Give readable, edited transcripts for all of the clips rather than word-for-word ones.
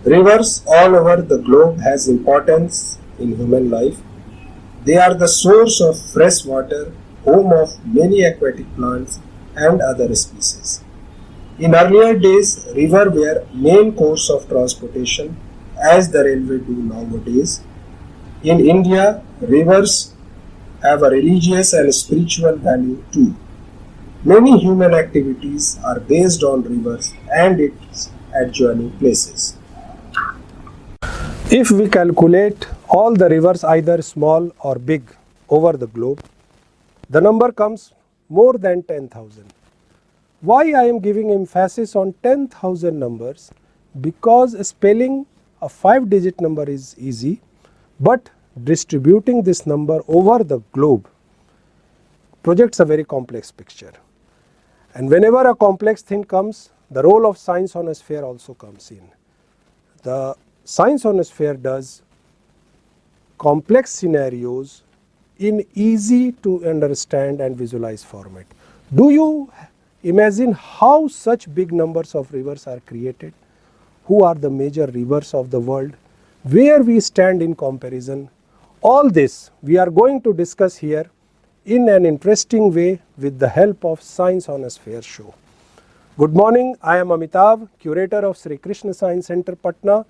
Rivers all over the globe has importance in human life. They are the source of fresh water, home of many aquatic plants and other species. In earlier days, rivers were main course of transportation as the railway do nowadays. In India, rivers have a religious and spiritual value too. Many human activities are based on rivers and its adjoining places. If we calculate all the rivers, either small or big, over the globe, the number comes more than 10,000. Why I am giving emphasis on 10,000 numbers? Because spelling a 5-digit number is easy, but distributing this number over the globe projects a very complex picture. And whenever a complex thing comes, the role of science on a sphere also comes in. The science on a sphere does complex scenarios in easy to understand and visualize format. Do you imagine how such big numbers of rivers are created? Who are the major rivers of the world? Where we stand in comparison? All this we are going to discuss here in an interesting way with the help of Science on a Sphere show. Good morning, I am Amitabh, curator of Sri Krishna Science Center, Patna.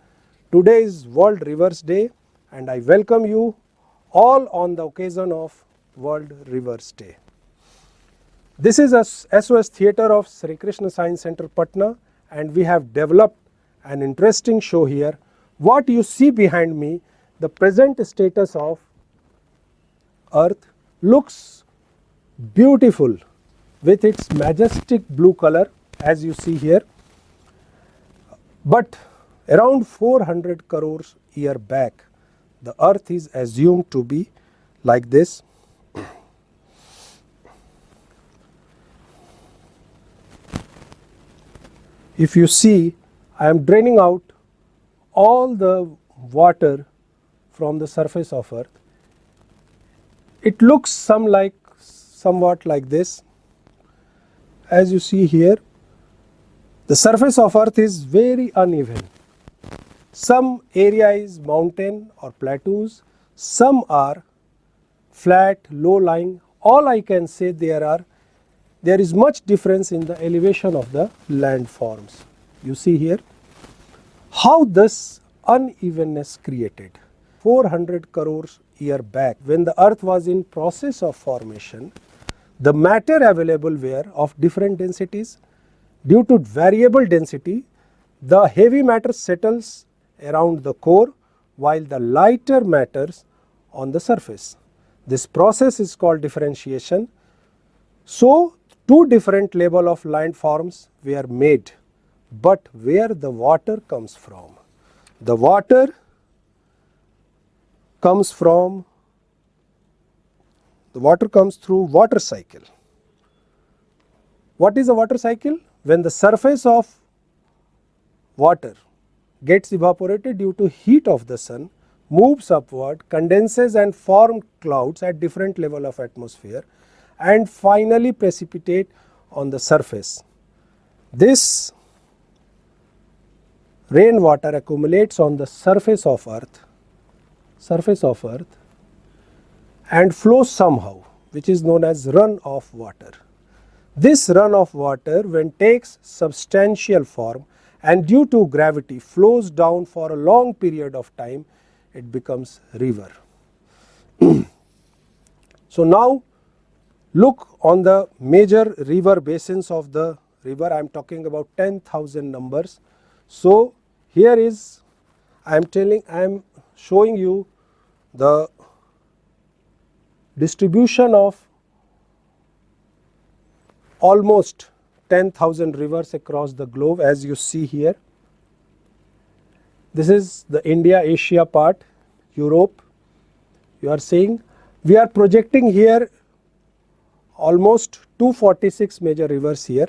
Today is World Rivers Day and I welcome you all on the occasion of World Rivers Day. This is a SOS Theatre of Sri Krishna Science Center, Patna, and we have developed an interesting show here. What you see behind me, the present status of Earth, looks beautiful with its majestic blue color as you see here, but around 400 crores year back the Earth is assumed to be like this. If you see, I am draining out all the water from the surface of Earth. It looks somewhat like this. As you see here, the surface of Earth is very uneven. Some area is mountain or plateaus, some are flat, low-lying. All I can say there is much difference in the elevation of the landforms. You see here how this unevenness created. 400 crores year back, when the Earth was in process of formation, the matter available were of different densities. Due to variable density, the heavy matter settles around the core while the lighter matters on the surface. This process is called differentiation. So, two different level of landforms were made, but where the water comes from? The water comes through water cycle. What is a water cycle? When the surface of water gets evaporated due to heat of the sun, moves upward, condenses and forms clouds at different level of atmosphere and finally precipitate on the surface. This rainwater accumulates on the surface of Earth and flows somehow, which is known as run-off water. This run-off water, when takes substantial form and due to gravity flows down for a long period of time, it becomes river. So now look on the major river basins of the river. I am talking about 10,000 numbers. So here is, I am showing you the distribution of almost 10,000 rivers across the globe as you see here. This is the India, Asia part, Europe. You are seeing we are projecting here almost 246 major rivers here.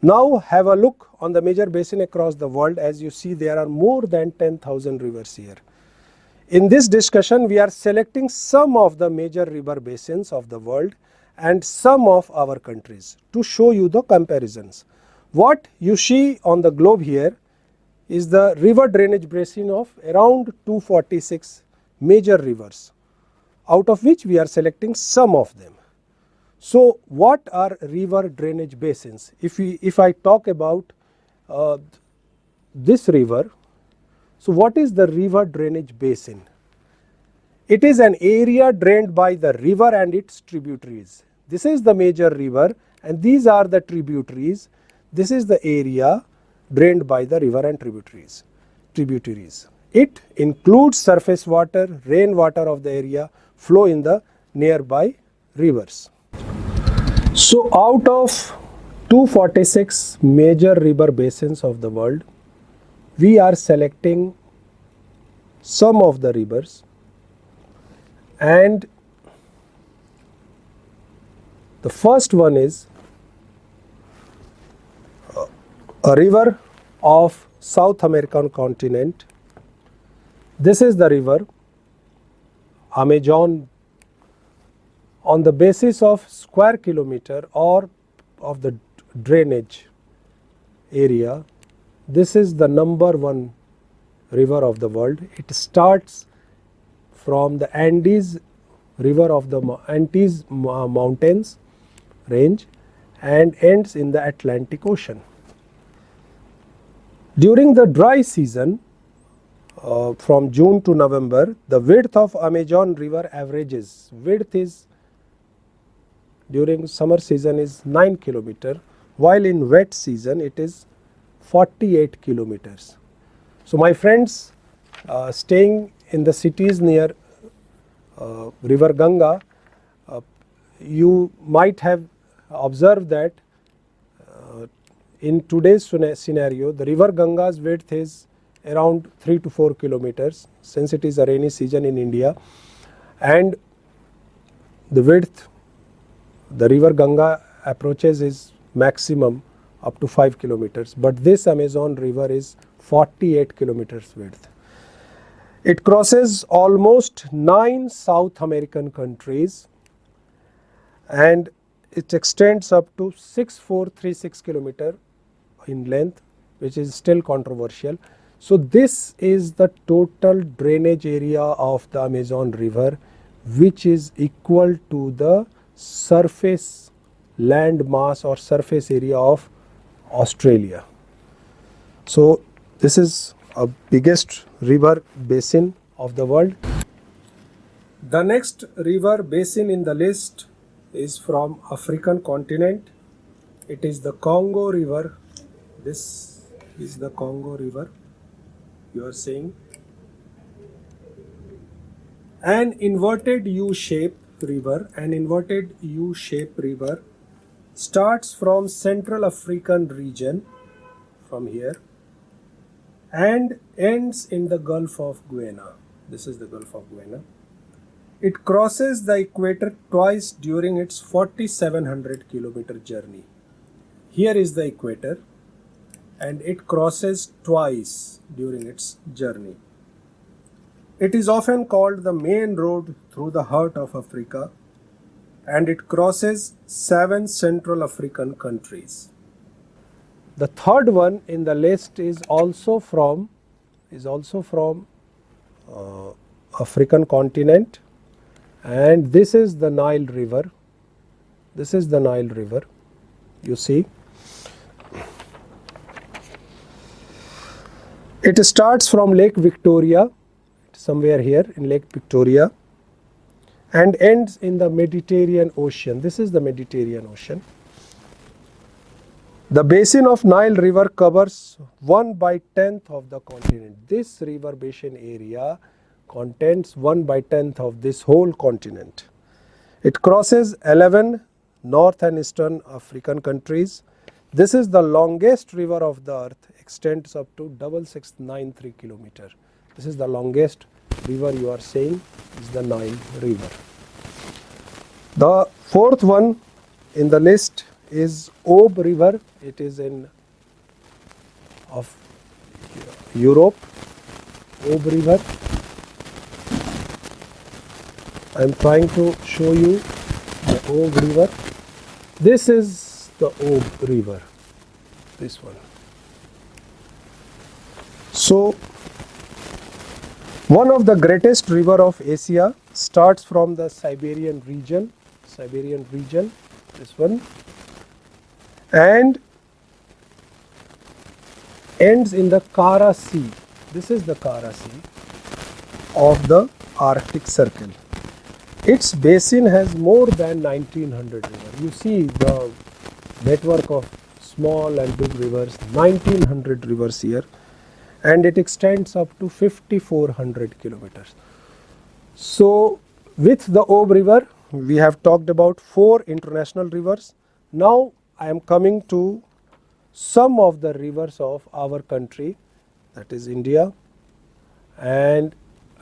Now have a look on the major basin across the world. As you see, there are more than 10,000 rivers here. In this discussion, we are selecting some of the major river basins of the world and some of our countries to show you the comparisons. What you see on the globe here is the river drainage basin of around 246 major rivers, out of which we are selecting some of them. So, what are river drainage basins? If I talk about this river, so what is the river drainage basin? It is an area drained by the river and its tributaries. This is the major river and these are the tributaries. This is the area drained by the river and tributaries. It includes surface water, rainwater of the area flow in the nearby rivers. So, out of 246 major river basins of the world, we are selecting some of the rivers, and the first one is a river of South American continent. This is the river Amazon. On the basis of square kilometer or of the drainage area, this is the number one river of the world. It starts from the Andes river of the Andes mountains range and ends in the Atlantic Ocean. During the dry season, from June to November, the width of Amazon river averages, width is during summer season is 9 kilometer, while in wet season it is 48 kilometers. So, my friends staying in the cities near river Ganga, you might have observed that in today's scenario, the river Ganga's width is around 3 to 4 kilometers, since it is a rainy season in India, and the width the river Ganga approaches is maximum up to 5 kilometers, but this Amazon river is 48 kilometers width. It crosses almost 9 South American countries and it extends up to 6436 kilometer in length, which is still controversial. So, this is the total drainage area of the Amazon river, which is equal to the surface land mass or surface area of Australia. So, this is a biggest river basin of the world. The next river basin in the list is from African continent. It is the Congo river. This is the Congo river you are seeing. An inverted U-shape river, starts from Central African region from here and ends in the Gulf of Guinea. This is the Gulf of Guinea. It crosses the equator twice during its 4700 kilometer journey. Here is the equator and it crosses twice during its journey. It is often called the main road through the heart of Africa and it crosses 7 Central African countries. The third one in the list is also from African continent, and this is the Nile river. You see, it starts from Lake Victoria, somewhere here in Lake Victoria, and ends in the Mediterranean Ocean. This is the Mediterranean Ocean. The basin of Nile river covers 1/10 of the continent. This river basin area contains 1/10 of this whole continent. It crosses 11 North and Eastern African countries. This is the longest river of the earth, extends up to 6693 kilometer. This is the longest river you are seeing, is the Nile river. The fourth one in the list is Ob river. It is in of Europe. Ob river. I am trying to show you the Ob river. This is the Ob river, this one. So one of the greatest river of Asia starts from the Siberian region, this one, and ends in the Kara Sea. This is the Kara Sea of the Arctic Circle. Its basin has more than 1900 rivers. You see the network of small and big rivers, 1900 rivers here, and it extends up to 5400 kilometers. So with the Ob River, we have talked about 4 international rivers. Now I am coming to some of the rivers of our country, that is India, and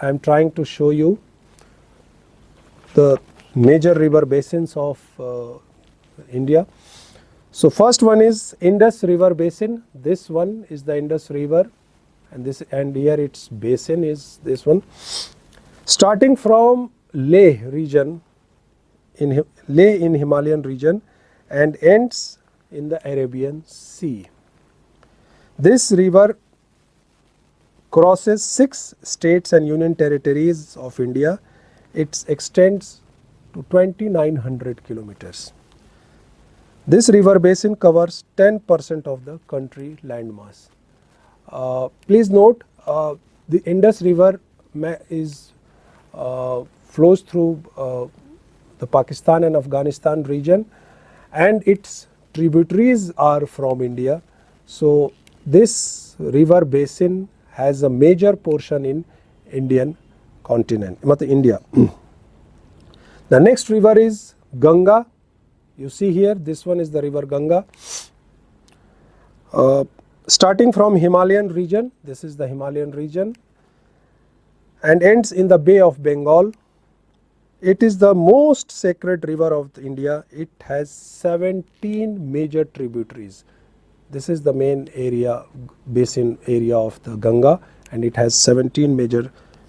I am trying to show you the major river basins of India. So first one is Indus River Basin. This one is the Indus River, and here its basin is this one, starting from Leh region, Leh in Himalayan region, and ends in the Arabian Sea. This river crosses 6 states and union territories of India. It extends to 2900 kilometers. This river basin covers 10% of the country landmass. Please note, the Indus River flows through the Pakistan and Afghanistan region, and its tributaries are from India. So this river basin has a major portion in Indian continent, India. The next river is Ganga. You see here, this one is the river Ganga. Starting from Himalayan region, this is the Himalayan region, and ends in the Bay of Bengal. It is the most sacred river of India. It has 17 major tributaries. This is the main area, basin area of the Ganga, and it has 17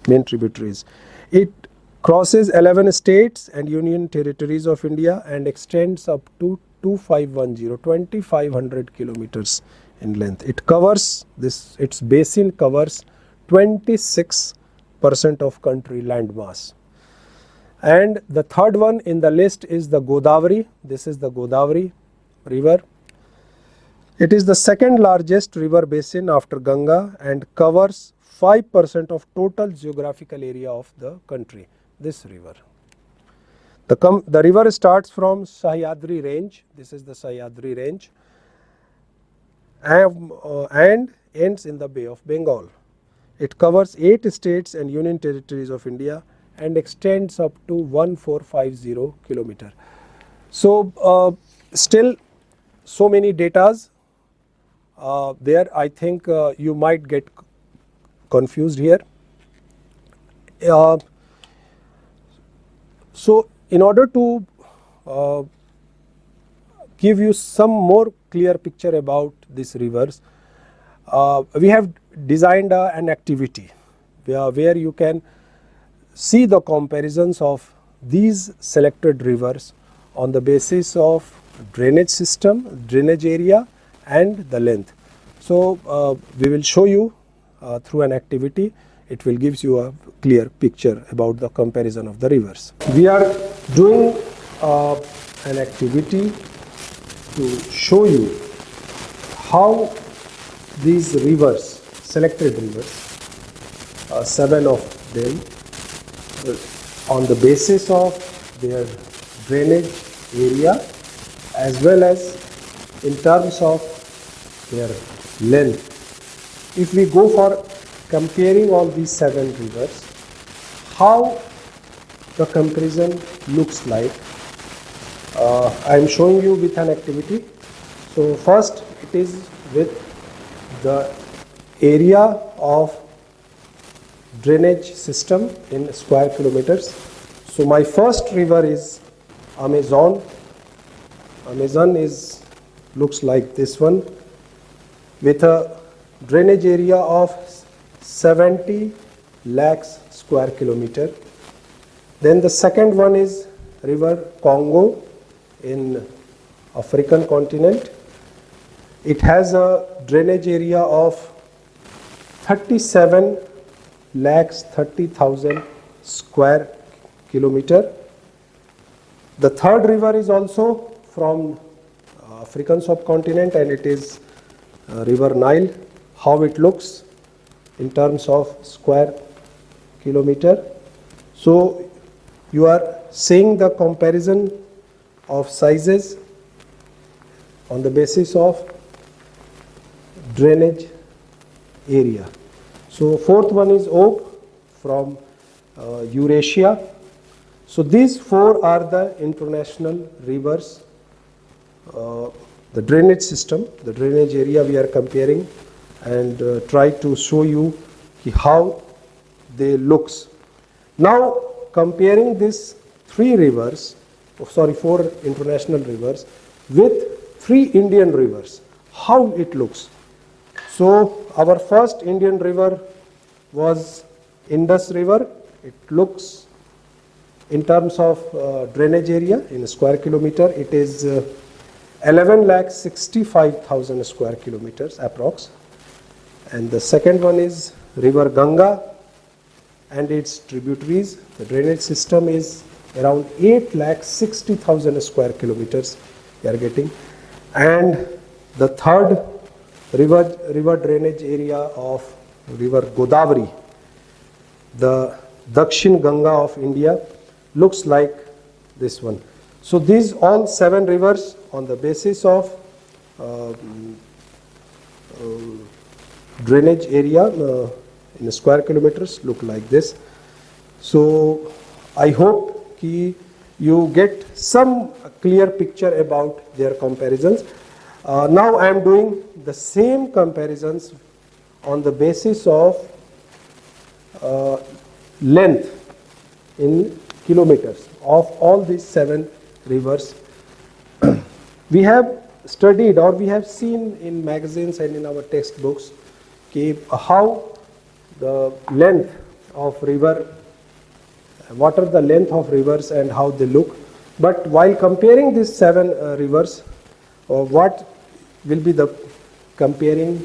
main tributaries. It crosses 11 states and union territories of India and extends up to 2500 kilometers in length. It covers its basin covers 26% of country landmass. And the third one in the list is the Godavari. This is the Godavari river. It is the second largest river basin after Ganga and covers 5% of total geographical area of the country. This river. The river starts from Sahyadri range. This is the Sahyadri range, and ends in the Bay of Bengal. It covers 8 states and union territories of India and extends up to 1450 kilometer. So still so many datas there. I think you might get confused here. So in order to give you some more clear picture about these rivers, we have designed an activity where you can see the comparisons of these selected rivers on the basis of drainage system, drainage area, and the length. So we will show you through an activity. It will give you a clear picture about the comparison of the rivers. We are doing an activity to show you how these rivers, selected rivers, 7 of them, on the basis of their drainage area as well as in terms of their length. If we go for comparing all these 7 rivers, how the comparison looks like, I am showing you with an activity. So first it is with the area of drainage system in square kilometers. So my first river is Amazon. Amazon looks like this one, with a drainage area of 70 lakhs square kilometer. Then the second one is river Congo in African continent. It has a drainage area of 37 lakhs 30,000 square kilometer. The third river is also from African subcontinent, and it is river Nile. How it looks in terms of square kilometer. So you are seeing the comparison of sizes on the basis of drainage area. So fourth one is Ob from Eurasia. So these four are the international rivers, the drainage system, the drainage area we are comparing, and try to show you how they looks. Now comparing these four international rivers with 3 Indian rivers, how it looks. So our first Indian river was Indus River. It looks in terms of drainage area in a square kilometer, it is 11,65,000 square kilometers approx. And the second one is river Ganga and its tributaries. The drainage system is around 8,60,000 square kilometers we are getting. And the third river drainage area of river Godavari, the Dakshin Ganga of India, looks like this one. So these all 7 rivers on the basis of drainage area in square kilometers look like this. So I hope you get some clear picture about their comparisons. Now I am doing the same comparisons on the basis of length in kilometers of all these 7 rivers. We have studied, or we have seen in magazines and in our textbooks, how the length of river, what are the length of rivers and how they look. But while comparing these 7 rivers, what will be the comparing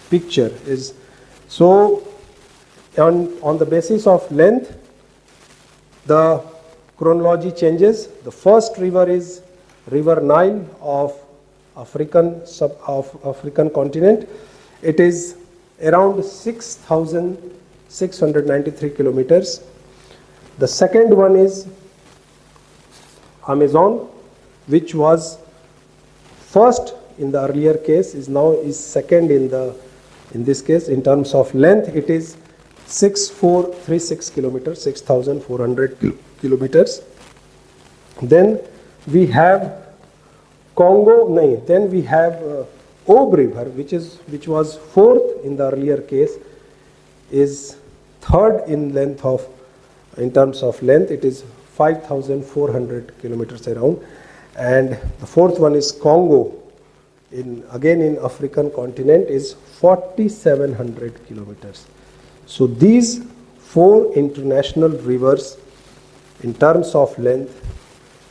picture is, so on the basis of length, the chronology changes. The first river is river Nile of African continent. It is around 6,693 kilometers. The second one is Amazon, which was first in the earlier case, is second in this case in terms of length. It is 6,436 kilometers, 6,400 kilometers. Then we have then we have Ob River, which was fourth in the earlier case, is third in terms of length. It is 5,400 kilometers around, and the fourth one is Congo, again in African continent, is 4,700 kilometers. So these 4 international rivers in terms of length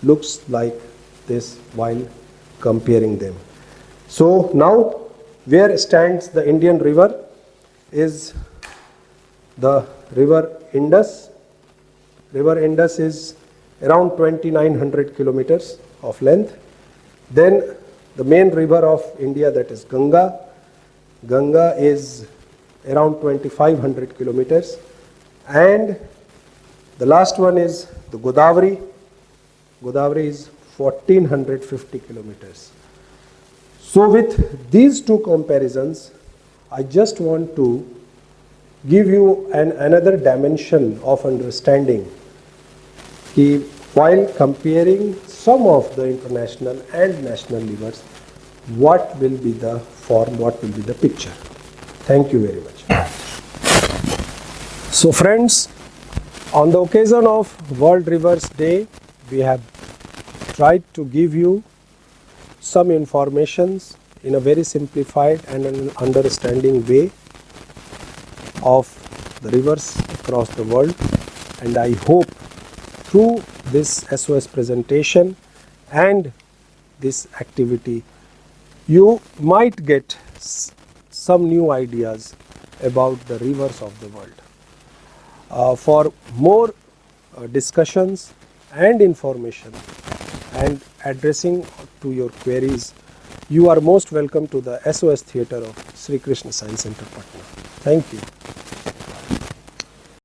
looks like this while comparing them. So now where stands the Indian river is the river Indus. River Indus is around 2,900 kilometers of length. Then the main river of India, that is Ganga. Ganga is around 2,500 kilometers. And the last one is the Godavari. Godavari is 1,450 kilometers. So with these 2 comparisons, I just want to give you another dimension of understanding while comparing some of the international and national rivers, what will be the form, what will be the picture. Thank you very much. So friends, on the occasion of World Rivers Day, we have tried to give you some informations in a very simplified and an understanding way of the rivers across the world, and I hope through this SOS presentation and this activity you might get some new ideas about the rivers of the world. For more discussions and information and addressing to your queries, you are most welcome to the SOS Theatre of Sri Krishna Science Center, Patna. Thank you.